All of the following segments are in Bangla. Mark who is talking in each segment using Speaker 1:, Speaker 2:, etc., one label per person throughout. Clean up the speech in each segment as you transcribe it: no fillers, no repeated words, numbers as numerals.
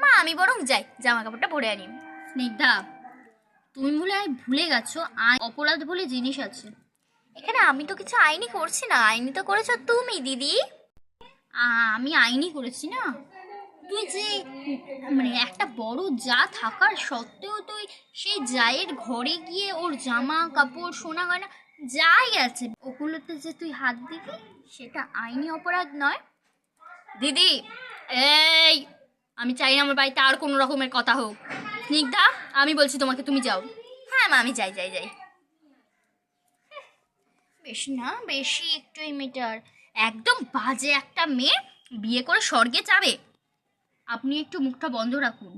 Speaker 1: মা আমি বরং যাই, জামা কাপড়টা পরে আনি।
Speaker 2: স্নিগ্ধা, তুমি বলে ভুলে গেছো অপরাধ বলে জিনিস আছে।
Speaker 1: এখানে আমি তো কিছু আইনি করছি না, আইনি তো করেছো তুমি দিদি।
Speaker 2: আমি আইনি করেছি না? তুই যে মানে একটা বড় যা থাকার সত্ত্বেও তুই সেই জায়ের ঘরে গিয়ে ওর জামা কাপড় সোনা গয়না যাই আছে ওগুলোতে যে তুই হাত দিবি, সেটা আইনি অপরাধ নয়?
Speaker 1: দিদি
Speaker 2: এই, আমি চাই না আমার বাড়িতে আর কোনো রকমের কথা হোক। স্নিগ্ধা, আমি বলছি তোমাকে, তুমি যাও।
Speaker 1: হ্যাঁ মা আমি যাই যাই যাই। বেশি না, বেশি একটুই মিটার। একদম বাজে একটা মেয়ে বিয়ে করে স্বর্গে যাবে।
Speaker 2: আপনি একটু মুখটা বন্ধ রাখুন।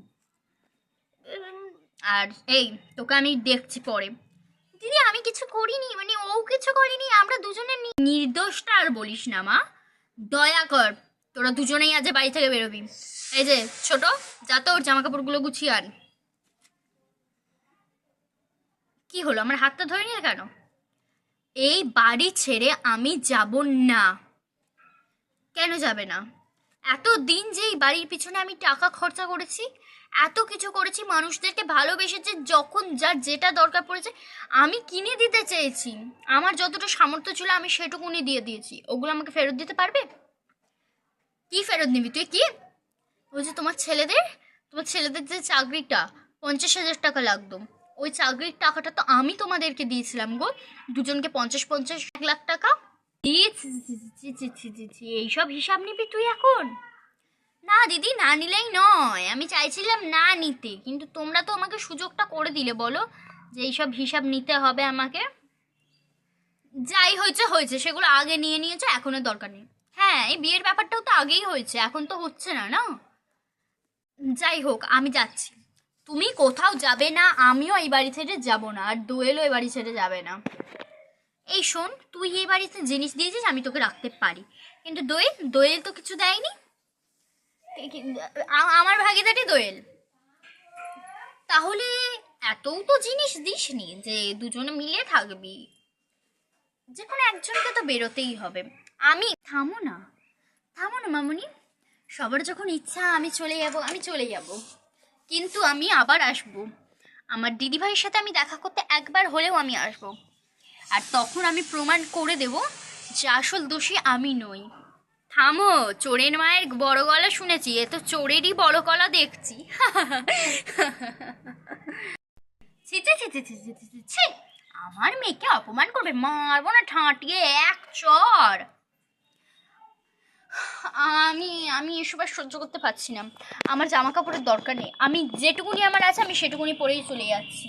Speaker 1: আর এই তোকে আমি দেখছি পরে। দিদি আমি কিছু করিনি, মানে ও কিছু করিনি, আমরা দুজনে
Speaker 2: নির্দোষটা আর বলিস না মা, দয়া কর। তোরা দুজনেই আজ বাড়ি থেকে বেরোবি। এই যে ছোট, যা তো ওর জামা কাপড়গুলো গুছিয়ে আন। কি হলো, আমার হাতটা ধরে নিয়ে কেন? এই বাড়ি ছেড়ে আমি যাব না। কেন যাবে না? এত দিন যে এই বাড়ির পিছনে আমি টাকা খরচা করেছি, এত কিছু করেছি, মানুষদেরকে ভালোবেসেছে, যখন যার যেটা দরকার পড়েছে আমি কিনে দিতে চেয়েছি। আমার যতটা সামর্থ্য ছিল আমি সেটুকুনি দিয়ে দিয়েছি। ওগুলো আমাকে ফেরত দিতে পারবে? কি ফেরত নিবি তুই? কি ওই যে তোমার ছেলেদের যে চাকরিটা 50,000 টাকা লাগতো, ওই চাকরির টাকাটা তো আমি তোমাদেরকে দিয়েছিলাম গো, দুজনকে 50-50 1,00,000 টাকা। এইসব হিসাব নিবি তুই এখন?
Speaker 1: না দিদি, না নিলেই নয়, আমি চাইছিলাম না নিতে, কিন্তু তোমরা তো আমাকে সুযোগটা করে দিলে বলো যে এইসব হিসাব নিতে হবে আমাকে।
Speaker 2: যাই হয়েছে হয়েছে, সেগুলো আগে নিয়ে নিয়েছে, এখনো দরকার নেই। হ্যাঁ, এই বিয়ের ব্যাপারটাও তো আগেই হয়েছে, এখন তো হচ্ছে না না। যাই হোক, আমি যাচ্ছি। তুমি কোথাও যাবে না, আমিও এই বাড়ি ছেড়ে যাব না, আর দোয়েলও এই বাড়ি ছেড়ে যাবে না। এই শোন, তুই এই বাড়িতে জিনিস দিয়েছিস আমি তোকে রাখতে পারি, কিন্তু দোয়েল তো কিছু দেয়নি। আমার ভাগিদারি দোয়েল। তাহলে এতও তো জিনিস দিসনি যে দুজনে মিলে থাকবি, যে কোনো একজনকে তো বেরোতেই হবে। আমি থামো না মামুনি, সবার যখন ইচ্ছা আমি চলে যাব, কিন্তু আমি আবার আসব। আমার দিদিভাইয়ের সাথে আমি দেখা করতে একবার হলেও আমি আসব, আর তখন আমি প্রমাণ করে দেব যে আসল দোষী আমি নই। থামো, চোরের মায়ের বড় গলা শুনেছি, এ তো চোরেরই বড় গলা দেখছি। ছি ছি ছি ছি ছি ছি ছি ছি ছি। আমার মেয়েকে অপমান করবে, মারবো না ঠাঁটিয়ে এক চর। আমি আমি এসব আর সহ্য করতে পারছি না। আমার জামা কাপড়ের দরকার নেই, আমি যেটুকুনি আমার আছে আমি সেটুকুনি পরেই চলে যাচ্ছি।